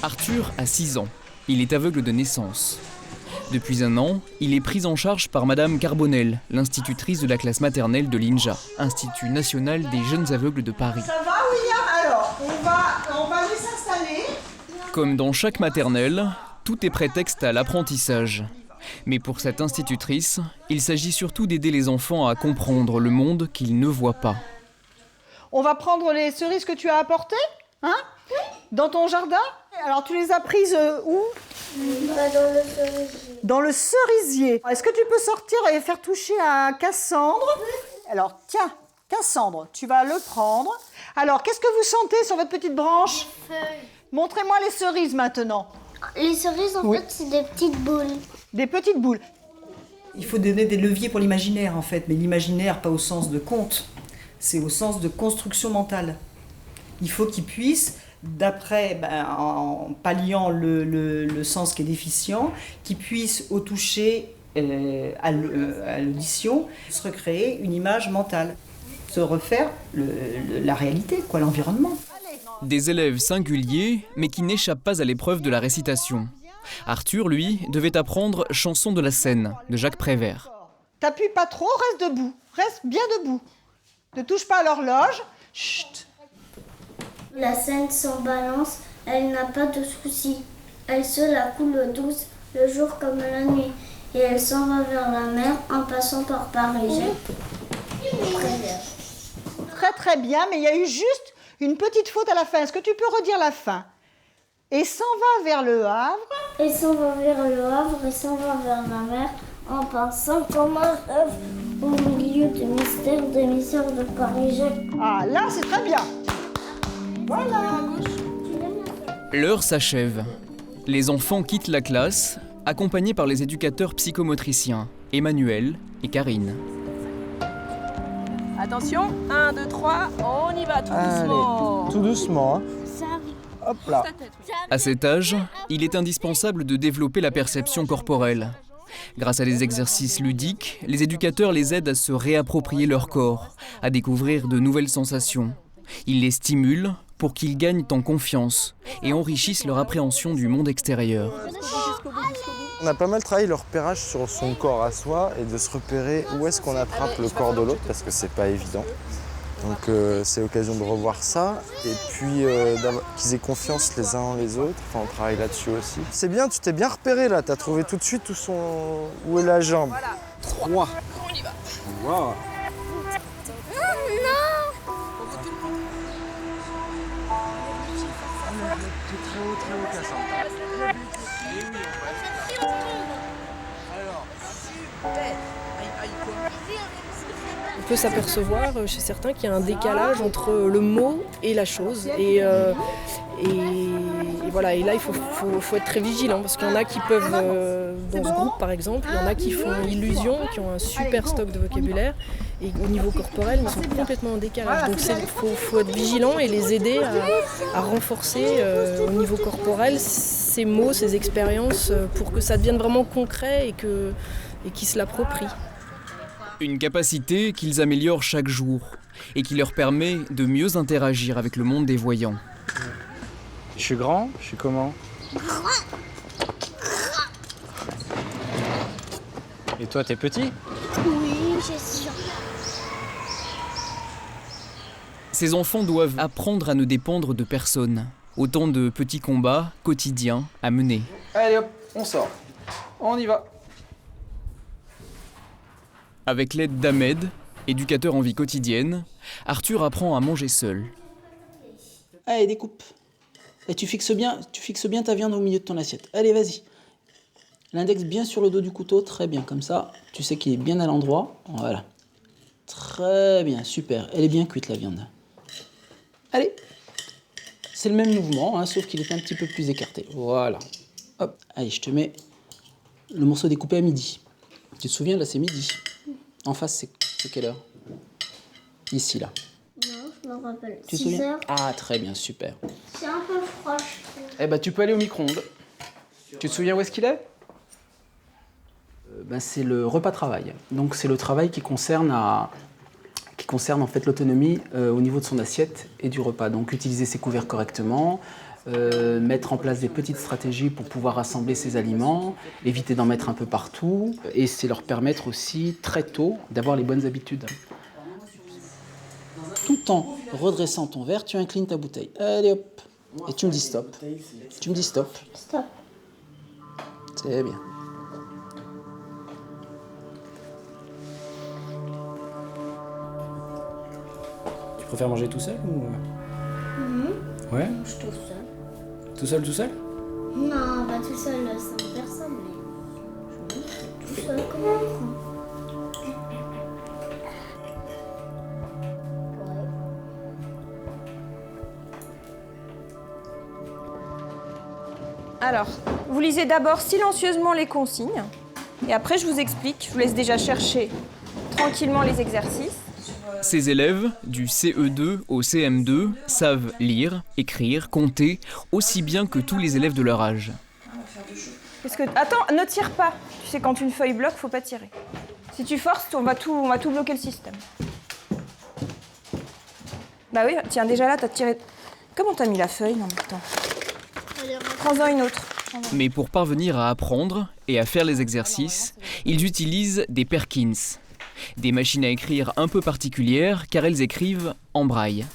Arthur a 6 ans. Il est aveugle de naissance. Depuis un an, il est pris en charge par Madame Carbonel, l'institutrice de la classe maternelle de l'INJA, Institut national des jeunes aveugles de Paris. Ça va, William? Alors, on va aller s'installer. Comme dans chaque maternelle, tout est prétexte à l'apprentissage. Mais pour cette institutrice, il s'agit surtout d'aider les enfants à comprendre le monde qu'ils ne voient pas. On va prendre les cerises que tu as apportées, hein? Dans ton jardin? Alors, tu les as prises où? Dans le cerisier. Dans le cerisier. Est-ce que tu peux sortir et faire toucher à Cassandre? Alors, tiens, Cassandre, tu vas le prendre. Alors, qu'est-ce que vous sentez sur votre petite branche? Feuilles. Montrez-moi les cerises maintenant. Les cerises, en fait, c'est des petites boules. Des petites boules. Il faut donner des leviers pour l'imaginaire, en fait. Mais l'imaginaire, pas au sens de conte, c'est au sens de construction mentale. Il faut qu'ils puissent, d'après, en palliant le sens qui est déficient, qu'ils puissent, au toucher, à l'audition, se recréer une image mentale. Se refaire la réalité, quoi, l'environnement. Des élèves singuliers, mais qui n'échappent pas à l'épreuve de la récitation. Arthur, lui, devait apprendre Chanson de la Seine, de Jacques Prévert. T'appuies pas trop, reste debout. Reste bien debout. Ne touche pas à l'horloge. Chut. La Seine sans balance, elle n'a pas de soucis. Elle se la coule douce, le jour comme la nuit. Et elle s'en va vers la mer en passant par Paris. Très très bien, mais il y a eu juste une petite faute à la fin. Est-ce que tu peux redire la fin? Et s'en va vers le Havre. Et s'en va vers le Havre et s'en va vers la mer en passant comme un rêve au milieu du mystère des mystères de Paris. Ah là, c'est très bien. Voilà. L'heure s'achève. Les enfants quittent la classe, accompagnés par les éducateurs psychomotriciens, Emmanuel et Karine. Attention, 1, 2, 3, on y va tout doucement. Tout doucement. Hein. Ça arrive. Hop là. À cet âge, il est indispensable de développer la perception corporelle. Grâce à des exercices ludiques, les éducateurs les aident à se réapproprier leur corps, à découvrir de nouvelles sensations. Ils les stimulent pour qu'ils gagnent en confiance et enrichissent leur appréhension du monde extérieur. On a pas mal travaillé le repérage sur son corps à soi et de se repérer où est-ce qu'on attrape le corps de l'autre parce que c'est pas évident. Donc c'est l'occasion de revoir ça et puis qu'ils aient confiance les uns en les autres. Enfin, on travaille là-dessus aussi. C'est bien, tu t'es bien repéré là, t'as trouvé tout de suite où est la jambe. Voilà. 3. On y va. Wow. On peut s'apercevoir chez certains qu'il y a un décalage entre le mot et la chose. Et voilà, et là il faut être très vigilant parce qu'il y en a qui peuvent, dans ce groupe par exemple, il y en a qui font illusion, qui ont un super stock de vocabulaire et au niveau corporel ils sont complètement en décalage. Donc il faut être vigilant et les aider à renforcer au niveau corporel ces mots, ces expériences pour que ça devienne vraiment concret et qu'ils se l'approprient. Une capacité qu'ils améliorent chaque jour et qui leur permet de mieux interagir avec le monde des voyants. Je suis grand, je suis comment? Et toi, t'es petit? Oui, je suis. Ces enfants doivent apprendre à ne dépendre de personne. Autant de petits combats quotidiens à mener. Allez hop, on sort. On y va. Avec l'aide d'Ahmed, éducateur en vie quotidienne, Arthur apprend à manger seul. Allez, découpe. Et tu fixes bien ta viande au milieu de ton assiette. Allez, vas-y. L'index bien sur le dos du couteau, très bien. Comme ça, tu sais qu'il est bien à l'endroit. Voilà. Très bien, super. Elle est bien cuite, la viande. Allez. C'est le même mouvement, hein, sauf qu'il est un petit peu plus écarté. Voilà. Hop. Allez, je te mets le morceau découpé à midi. Tu te souviens, là, c'est midi. En face, c'est quelle heure? Ici, là. Non, je me rappelle. Tu te 6 souviens? heures. Ah, très bien, super. C'est un peu froid, je trouve. Eh ben, tu peux aller au micro-ondes. Tu te souviens où est-ce qu'il est? C'est le repas-travail. Donc, c'est le travail qui concerne en fait l'autonomie au niveau de son assiette et du repas. Donc, utiliser ses couverts correctement, mettre en place des petites stratégies pour pouvoir assembler ces aliments, éviter d'en mettre un peu partout, et c'est leur permettre aussi très tôt d'avoir les bonnes habitudes. Tout en redressant ton verre, tu inclines ta bouteille. Allez hop, et tu me dis stop. Tu me dis stop. Stop. C'est bien. Tu préfères manger tout seul ou... Ouais. Je suis tout seul. Tout seul, tout seul? Non, pas tout seul, sans personne, mais tout seul comme un enfant. Alors, vous lisez d'abord silencieusement les consignes. Et après, je vous explique. Je vous laisse déjà chercher tranquillement les exercices. Ces élèves, du CE2 au CM2, savent lire, écrire, compter, aussi bien que tous les élèves de leur âge. Parce que, attends, ne tire pas. Tu sais, quand une feuille bloque, faut pas tirer. Si tu forces, on va tout bloquer le système. Bah oui, tiens, déjà là, t'as tiré... Comment t'as mis la feuille en même temps? Prends-en une autre. Mais pour parvenir à apprendre et à faire les exercices, ils utilisent des Perkins. Des machines à écrire un peu particulières car elles écrivent en braille.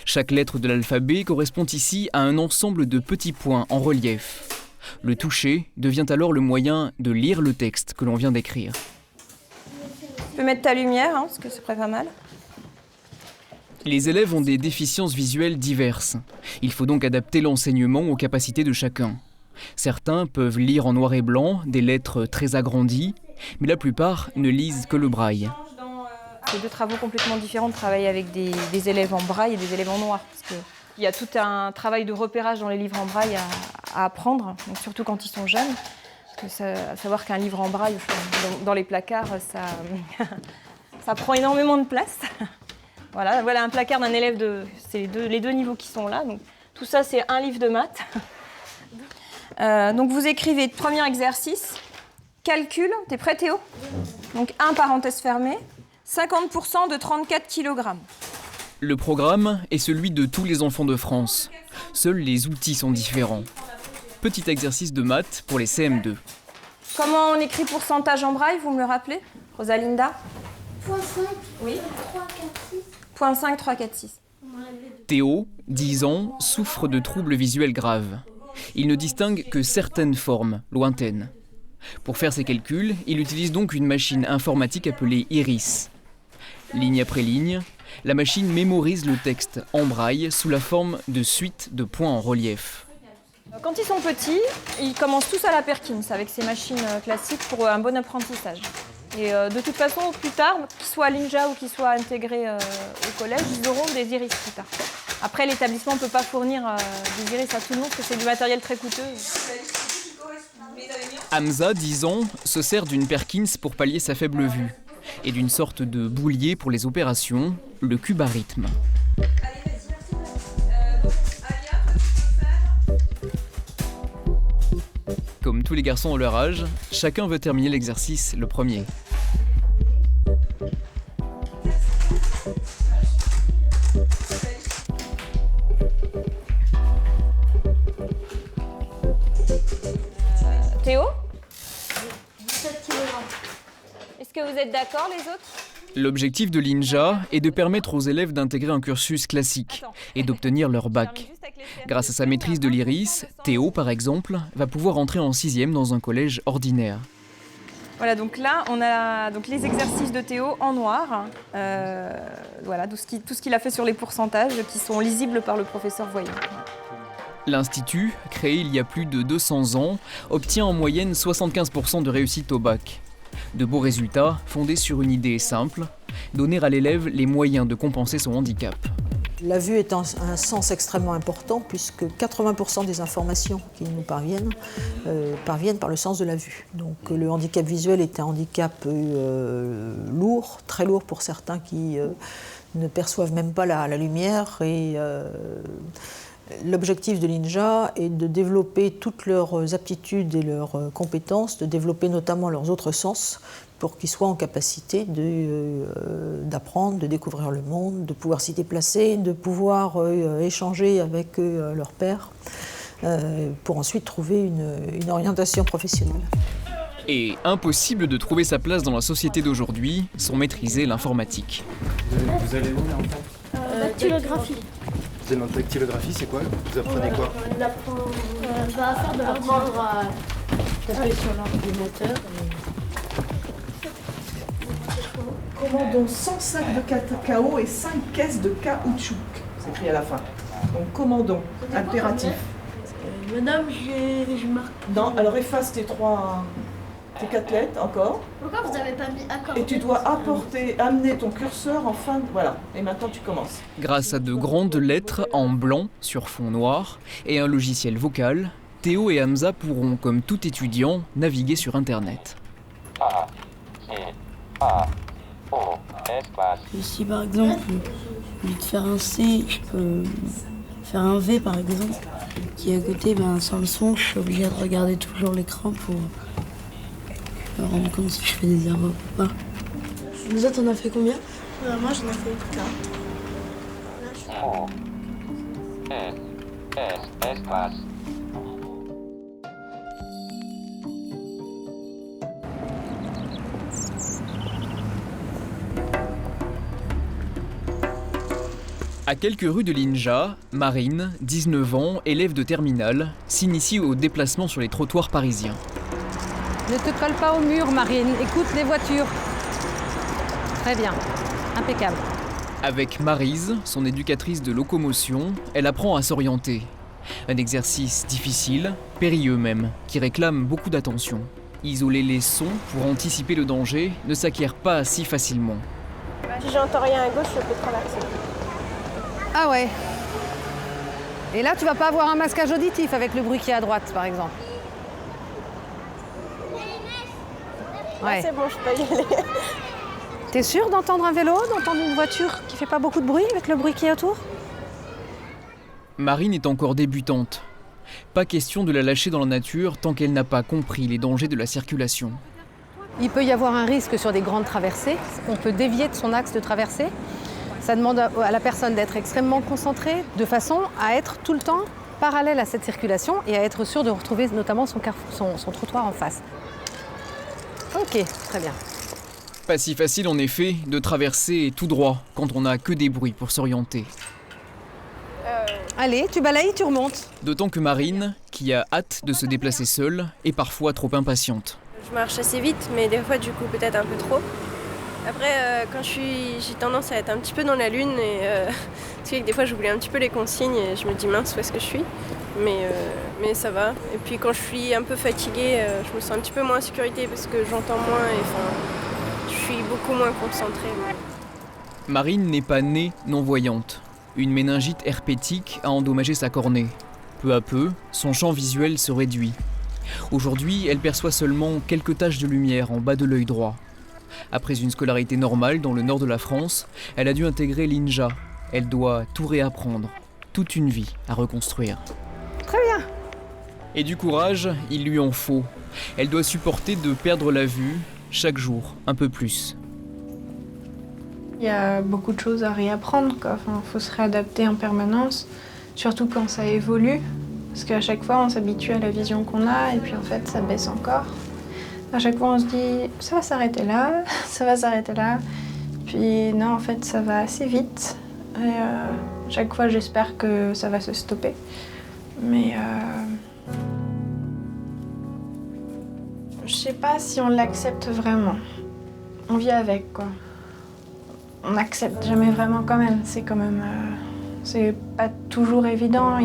Chaque lettre de l'alphabet correspond ici à un ensemble de petits points en relief. Le toucher devient alors le moyen de lire le texte que l'on vient d'écrire. Tu peux mettre ta lumière, hein, parce que c'est pas mal. Les élèves ont des déficiences visuelles diverses. Il faut donc adapter l'enseignement aux capacités de chacun. Certains peuvent lire en noir et blanc, des lettres très agrandies, mais la plupart ne lisent que le braille. C'est deux travaux complètement différents de travailler avec des élèves en braille et des élèves en noir. Parce qu'il y a tout un travail de repérage dans les livres en braille à apprendre, donc surtout quand ils sont jeunes. Parce que savoir qu'un livre en braille, dans les placards, ça prend énormément de place. Voilà un placard d'un élève c'est les deux niveaux qui sont là. Donc, tout ça, c'est un livre de maths. Donc vous écrivez, premier exercice, calcul, t'es prêt Théo? Donc 1 parenthèse fermée, 50% de 34 kg. Le programme est celui de tous les enfants de France. Seuls les outils sont différents. Petit exercice de maths pour les CM2. Comment on écrit pourcentage en braille, vous me le rappelez, Rosalinda? .5. Oui. 3, 4, 6. .5, 3, 4, 6. Théo, 10 ans, souffre de troubles visuels graves. Il ne distingue que certaines formes, lointaines. Pour faire ses calculs, il utilise donc une machine informatique appelée Iris. Ligne après ligne, la machine mémorise le texte en braille sous la forme de suites de points en relief. Quand ils sont petits, ils commencent tous à la Perkins avec ces machines classiques pour un bon apprentissage. Et de toute façon, plus tard, qu'ils soient à l'INJA ou qu'ils soient intégrés au collège, ils auront des iris plus tard. Après, l'établissement ne peut pas fournir des iris à tout le monde parce que c'est du matériel très coûteux. Hamza, 10 ans, se sert d'une Perkins pour pallier sa faible vue et d'une sorte de boulier pour les opérations, le cube à rythme. Comme tous les garçons de leur âge, chacun veut terminer l'exercice le premier. Théo, 17 kg. est-ce que vous êtes d'accord les autres? L'objectif de l'INJA est de permettre aux élèves d'intégrer un cursus classique et d'obtenir leur bac. Grâce à sa maîtrise de l'iris, Théo, par exemple, va pouvoir entrer en 6e dans un collège ordinaire. Voilà, donc là, on a donc les exercices de Théo en noir. Voilà, tout ce qu'il a fait sur les pourcentages qui sont lisibles par le professeur voyant. L'Institut, créé il y a plus de 200 ans, obtient en moyenne 75% de réussite au bac. De beaux résultats fondés sur une idée simple, donner à l'élève les moyens de compenser son handicap. La vue est un sens extrêmement important puisque 80% des informations qui nous parviennent par le sens de la vue. Donc le handicap visuel est un handicap lourd, très lourd pour certains qui ne perçoivent même pas la lumière et L'objectif de l'INJA est de développer toutes leurs aptitudes et leurs compétences, de développer notamment leurs autres sens pour qu'ils soient en capacité d'apprendre, de découvrir le monde, de pouvoir s'y déplacer, de pouvoir échanger avec leurs pairs, pour ensuite trouver une orientation professionnelle. Et impossible de trouver sa place dans la société d'aujourd'hui sans maîtriser l'informatique. Vous allez où là en fait Dactylographie. Vous êtes en dactylographie, c'est quoi? Vous apprenez quoi? On apprend à faire de l'ordinateur. À taper sur l'ordinateur. Commandons 100 sacs de cacao et 5 caisses de caoutchouc. C'est écrit à la fin. Donc commandons, impératif. Madame, je marque. Non, alors efface tes 4 lettres encore. Pourquoi vous n'avez pas mis accord? Et tu dois amener ton curseur en fin de... Voilà, et maintenant tu commences. Grâce à de grandes lettres en blanc sur fond noir et un logiciel vocal, Théo et Hamza pourront, comme tout étudiant, naviguer sur Internet. Si par exemple, au lieu de faire un C, je peux faire un V par exemple, qui est à côté, sans le son, je suis obligée de regarder toujours l'écran pour me rendre compte si je fais des erreurs ou pas. Vous autres, on a fait combien? Moi, j'en ai fait 4. À quelques rues de l'INJA, Marine, 19 ans, élève de terminale, s'initie au déplacement sur les trottoirs parisiens. Ne te colle pas au mur, Marine. Écoute les voitures. Très bien. Impeccable. Avec Maryse, son éducatrice de locomotion, elle apprend à s'orienter. Un exercice difficile, périlleux même, qui réclame beaucoup d'attention. Isoler les sons pour anticiper le danger ne s'acquiert pas si facilement. Si j'entends rien à gauche, je peux traverser. Ah ouais. Et là, tu vas pas avoir un masquage auditif avec le bruit qui est à droite, par exemple. Ouais. C'est bon, je peux y aller. T'es sûr d'entendre un vélo, d'entendre une voiture qui fait pas beaucoup de bruit avec le bruit qui est autour? Marine est encore débutante. Pas question de la lâcher dans la nature tant qu'elle n'a pas compris les dangers de la circulation. Il peut y avoir un risque sur des grandes traversées. On peut dévier de son axe de traversée. Ça demande à la personne d'être extrêmement concentrée, de façon à être tout le temps parallèle à cette circulation et à être sûre de retrouver notamment son trottoir en face. Ok, très bien. Pas si facile en effet de traverser tout droit quand on n'a que des bruits pour s'orienter. Allez, tu balayes, tu remontes. D'autant que Marine, qui a hâte de se déplacer seule, est parfois trop impatiente. Je marche assez vite, mais des fois, du coup, peut-être un peu trop. Après, quand j'ai tendance à être un petit peu dans la lune, et parce que des fois, j'oublie un petit peu les consignes et je me dis mince, où est-ce que je suis? Mais ça va. Et puis quand je suis un peu fatiguée, je me sens un petit peu moins en sécurité parce que j'entends moins et je suis beaucoup moins concentrée. Marine n'est pas née non-voyante. Une méningite herpétique a endommagé sa cornée. Peu à peu, son champ visuel se réduit. Aujourd'hui, elle perçoit seulement quelques taches de lumière en bas de l'œil droit. Après une scolarité normale dans le nord de la France, elle a dû intégrer l'INJA. Elle doit tout réapprendre, toute une vie à reconstruire. Très bien. Et du courage, il lui en faut. Elle doit supporter de perdre la vue, chaque jour, un peu plus. Il y a beaucoup de choses à réapprendre, quoi. Enfin, faut se réadapter en permanence, surtout quand ça évolue. Parce qu'à chaque fois, on s'habitue à la vision qu'on a, et puis en fait, ça baisse encore. À chaque fois, on se dit, ça va s'arrêter là, ça va s'arrêter là. Puis non, en fait, ça va assez vite. Et chaque fois, j'espère que ça va se stopper. Mais je sais pas si on l'accepte vraiment. On vit avec, quoi. On n'accepte jamais vraiment quand même. C'est quand même... c'est pas toujours évident.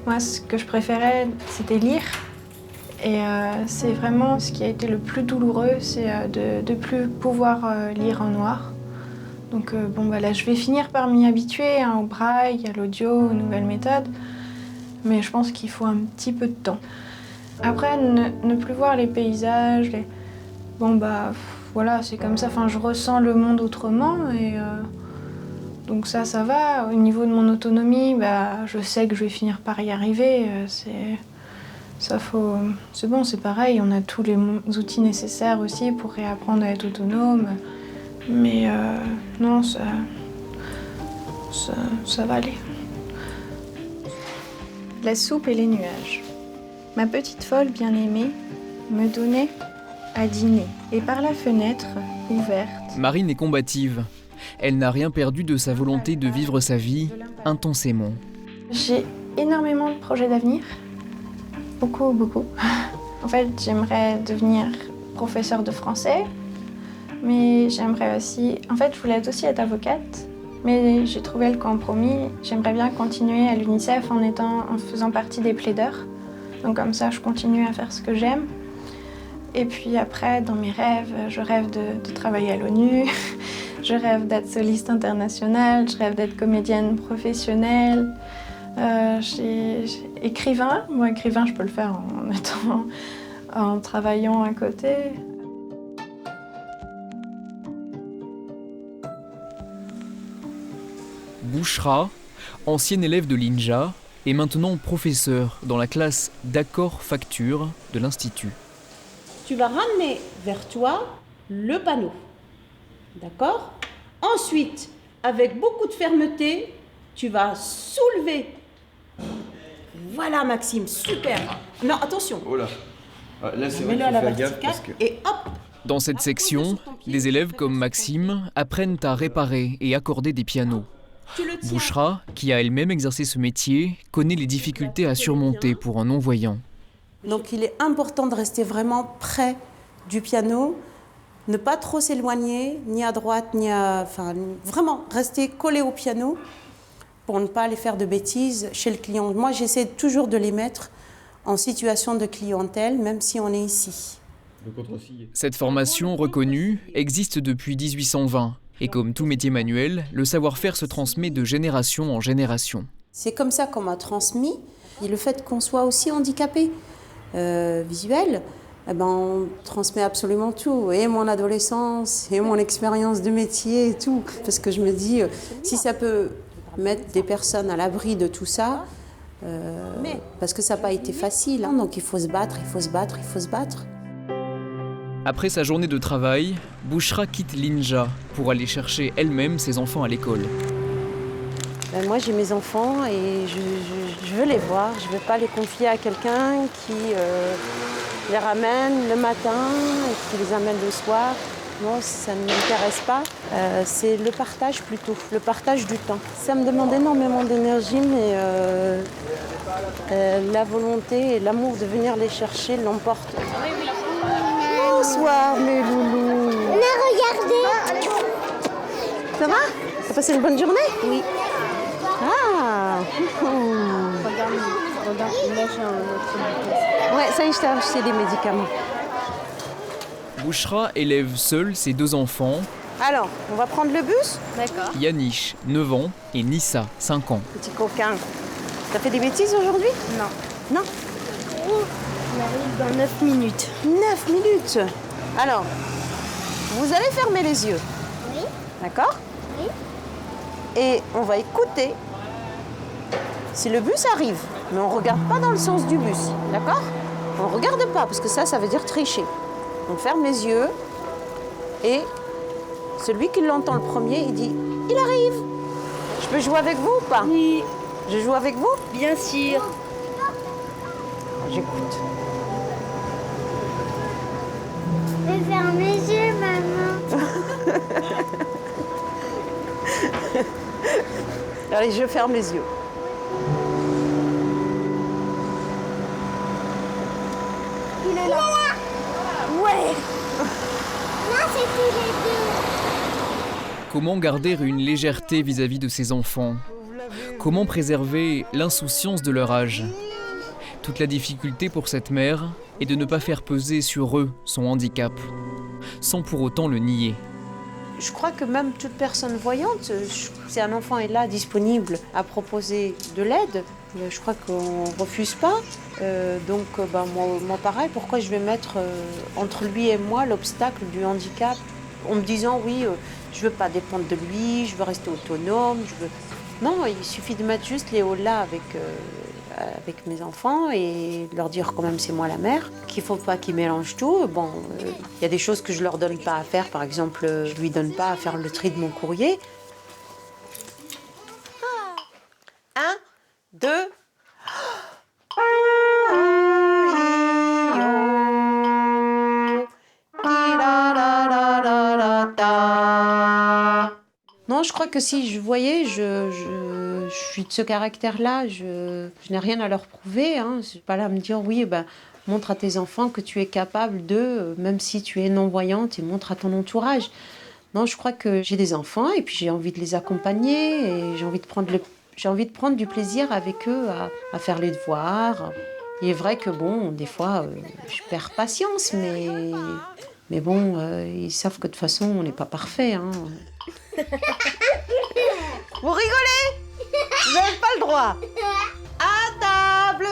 Moi, ce que je préférais, c'était lire. Et c'est vraiment ce qui a été le plus douloureux, c'est de plus pouvoir lire en noir. Donc bon, bah là, je vais finir par m'y habituer au braille, à l'audio, aux nouvelles méthodes. Mais je pense qu'il faut un petit peu de temps. Après, ne plus voir les paysages, bon bah voilà, c'est comme ça. Enfin, je ressens le monde autrement et Donc ça va. Au niveau de mon autonomie, je sais que je vais finir par y arriver. C'est bon, c'est pareil. On a tous les outils nécessaires aussi pour réapprendre à être autonome. Mais non, ça va aller. La soupe et les nuages. Ma petite folle bien-aimée me donnait à dîner. Et par la fenêtre ouverte... Marine est combative. Elle n'a rien perdu de sa volonté de vivre sa vie intensément. J'ai énormément de projets d'avenir. Beaucoup, beaucoup. En fait, j'aimerais devenir professeure de français. Mais j'aimerais aussi... En fait, je voulais aussi être avocate. Mais j'ai trouvé le compromis. J'aimerais bien continuer à l'UNICEF en faisant partie des plaideurs. Donc comme ça, je continue à faire ce que j'aime. Et puis après, dans mes rêves, je rêve de travailler à l'ONU. Je rêve d'être soliste internationale. Je rêve d'être comédienne professionnelle. Écrivain. Moi, écrivain, je peux le faire en travaillant à côté. Bouchra, ancienne élève de l'INJA, est maintenant professeur dans la classe d'accord-facture de l'Institut. Tu vas ramener vers toi le panneau. D'accord? Ensuite, avec beaucoup de fermeté, tu vas soulever. Voilà, Maxime, super. Non, attention. Oh là. Là, c'est vrai Mets-le à la qu'il faut faire verticale gaffe parce que... et hop. Dans cette section, des élèves comme Maxime apprennent à réparer et accorder des pianos. Bouchra, qui a elle-même exercé ce métier, connaît les difficultés à surmonter pour un non-voyant. Donc il est important de rester vraiment près du piano, ne pas trop s'éloigner, ni à droite, ni à... Enfin, vraiment rester collé au piano pour ne pas aller faire de bêtises chez le client. Moi, j'essaie toujours de les mettre en situation de clientèle, même si on est ici. Cette formation reconnue existe depuis 1820. Et comme tout métier manuel, le savoir-faire se transmet de génération en génération. C'est comme ça qu'on m'a transmis. Et le fait qu'on soit aussi handicapé visuel, on transmet absolument tout. Et mon adolescence, et mon expérience de métier, et tout. Parce que je me dis, si ça peut mettre des personnes à l'abri de tout ça, parce que ça n'a pas été facile. Hein, donc il faut se battre, il faut se battre, il faut se battre. Après sa journée de travail, Bouchra quitte l'INJA pour aller chercher elle-même ses enfants à l'école. Moi, j'ai mes enfants et je veux les voir. Je ne veux pas les confier à quelqu'un qui les ramène le matin et qui les amène le soir. Non, ça ne m'intéresse pas. C'est le partage plutôt, le partage du temps. Ça me demande énormément d'énergie, mais la volonté et l'amour de venir les chercher l'emporte. Bonsoir mes loulous. Regardez. Ça va? T'as passé une bonne journée? Oui. Ah. Regarde, là j'ai un autre. Ouais, ça y est, je t'ai acheté des médicaments. Bouchra élève seule ses deux enfants. Alors, on va prendre le bus? D'accord. Yanish, 9 ans, et Nissa, 5 ans. Petit coquin. T'as fait des bêtises aujourd'hui? Non. Non? On arrive dans 9 minutes. 9 minutes. Alors, vous allez fermer les yeux. Oui. D'accord? Oui. Et on va écouter si le bus arrive. Mais on ne regarde pas dans le sens du bus. D'accord? On ne regarde pas, parce que ça veut dire tricher. On ferme les yeux et celui qui l'entend le premier, il dit « Il arrive !» Je peux jouer avec vous ou pas? Oui. Je joue avec vous? Bien sûr. J'écoute. Je vais fermer les yeux, maman. Allez, je ferme les yeux. Il est là. Ouais. Là, c'est tous les deux. Comment garder une légèreté vis-à-vis de ses enfants? Comment préserver l'insouciance de leur âge? Toute la difficulté pour cette mère est de ne pas faire peser sur eux son handicap, sans pour autant le nier. Je crois que même toute personne voyante, si un enfant est là, disponible à proposer de l'aide, je crois qu'on ne refuse pas. Donc moi pareil, pourquoi je vais mettre entre lui et moi l'obstacle du handicap en me disant oui, Je veux pas dépendre de lui, je veux rester autonome, Non, il suffit de mettre juste Léo là avec mes enfants et leur dire quand même c'est moi la mère, qu'il faut pas qu'ils mélangent tout. Bon, il y a des choses que je leur donne pas à faire, par exemple, je lui donne pas à faire le tri de mon courrier. 1, 2... Non, je crois que si je voyais, je suis de ce caractère-là, je n'ai rien à leur prouver. Je ne suis pas là à me dire, oui, montre à tes enfants que tu es capable de, même si tu es non-voyante, et montre à ton entourage. Non, je crois que j'ai des enfants et puis j'ai envie de les accompagner et j'ai envie de prendre du plaisir avec eux à faire les devoirs. Il est vrai que, bon, des fois, je perds patience, mais bon, ils savent que de toute façon, on n'est pas parfait. Vous rigolez? Vous n'avez pas le droit. À table.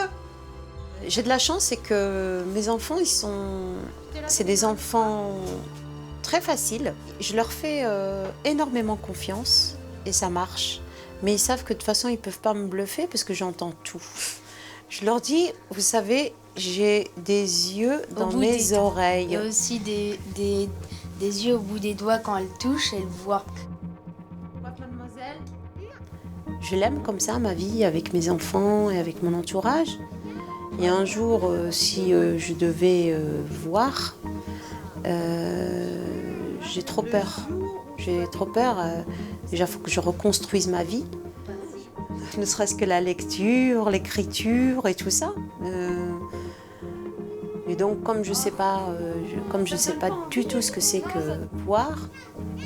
J'ai de la chance, c'est que mes enfants, c'est des enfants très faciles. Je leur fais énormément confiance et ça marche. Mais ils savent que de toute façon, ils ne peuvent pas me bluffer parce que j'entends tout. Je leur dis, vous savez, j'ai des yeux dans mes oreilles. Il y a aussi des yeux au bout des doigts quand elle touche, elle voit. Je l'aime comme ça, ma vie, avec mes enfants et avec mon entourage. Et un jour, si je devais voir, j'ai trop peur. J'ai trop peur. Déjà, il faut que je reconstruise ma vie. Ne serait-ce que la lecture, l'écriture et tout ça. Et donc, comme je sais pas du tout ce que c'est que voir,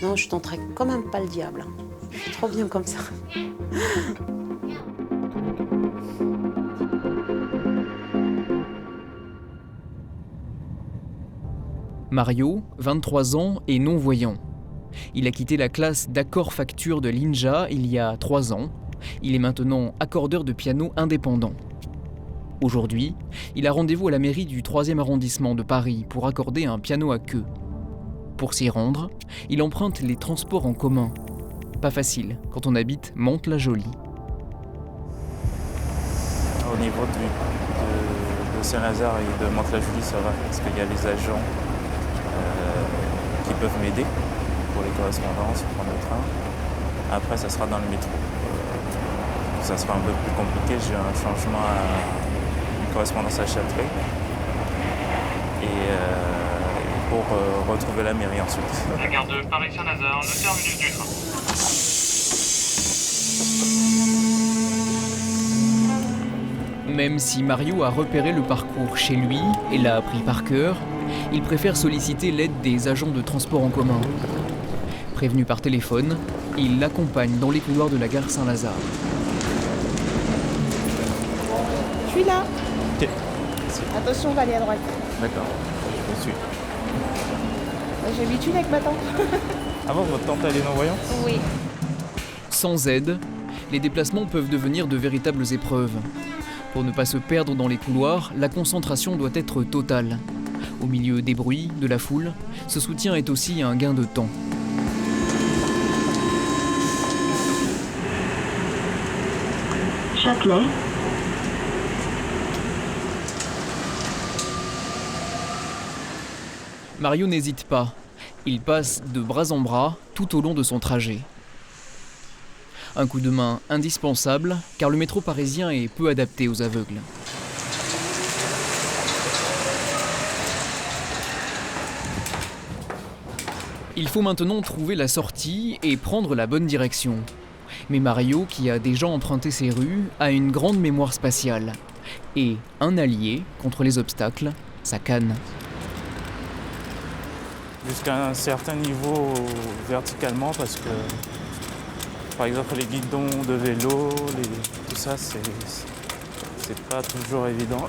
non, je tenterai quand même pas le diable. Je suis trop bien comme ça. Mario, 23 ans, est non-voyant. Il a quitté la classe d'accord-facture de l'INJA il y a 3 ans. Il est maintenant accordeur de piano indépendant. Aujourd'hui, il a rendez-vous à la mairie du 3e arrondissement de Paris pour accorder un piano à queue. Pour s'y rendre, il emprunte les transports en commun. Pas facile quand on habite Mantes-la-Jolie. Au niveau de Saint-Lazare et de Mantes-la-Jolie, ça va, parce qu'il y a les agents qui peuvent m'aider pour les correspondances, pour prendre le train. Après, ça sera dans le métro. Ça sera un peu plus compliqué, j'ai un changement une correspondance à Châtelet. Et pour retrouver la mairie ensuite. La gare de Paris-Saint-Lazare, le terminus du train. Même si Mario a repéré le parcours chez lui et l'a appris par cœur, il préfère solliciter l'aide des agents de transport en commun. Prévenu par téléphone, il l'accompagne dans les couloirs de la gare Saint-Lazare. Je suis là. Ok. Attention, on va aller à droite. D'accord, je suis. J'ai l'habitude avec ma tante. Ah bon, votre tante elle est non-voyante? Oui. Sans aide, les déplacements peuvent devenir de véritables épreuves. Pour ne pas se perdre dans les couloirs, la concentration doit être totale. Au milieu des bruits, de la foule, ce soutien est aussi un gain de temps. Châtelet. Mario n'hésite pas. Il passe de bras en bras tout au long de son trajet. Un coup de main indispensable, car le métro parisien est peu adapté aux aveugles. Il faut maintenant trouver la sortie et prendre la bonne direction. Mais Mario, qui a déjà emprunté ces rues, a une grande mémoire spatiale. Et un allié contre les obstacles, sa canne. Jusqu'à un certain niveau verticalement, parce que par exemple les guidons de vélo, tout ça, c'est pas toujours évident.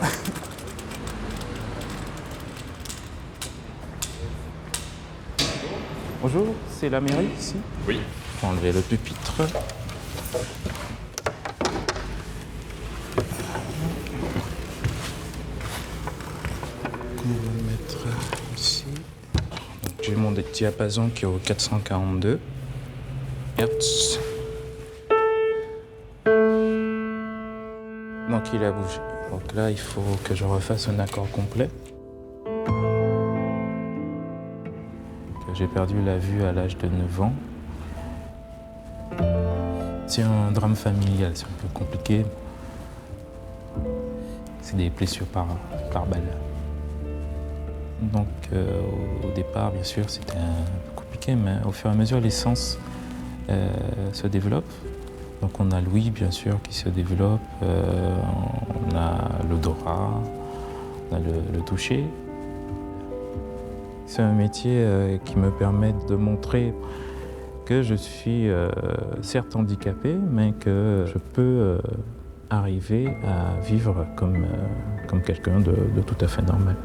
Bonjour, c'est la mairie ici? Oui. On va enlever le pupitre. On va le mettre ici. J'ai mon diapason qui est au 442. Hertz. Donc il a bougé. Donc là, il faut que je refasse un accord complet. J'ai perdu la vue à l'âge de 9 ans. C'est un drame familial, c'est un peu compliqué. C'est des blessures par balle. Donc au départ, bien sûr, c'était un peu compliqué, mais au fur et à mesure, les sens se développent. Donc on a l'ouïe, bien sûr, qui se développe, on a l'odorat, on a le toucher. C'est un métier qui me permet de montrer que je suis certes handicapé, mais que je peux arriver à vivre comme quelqu'un de tout à fait normal.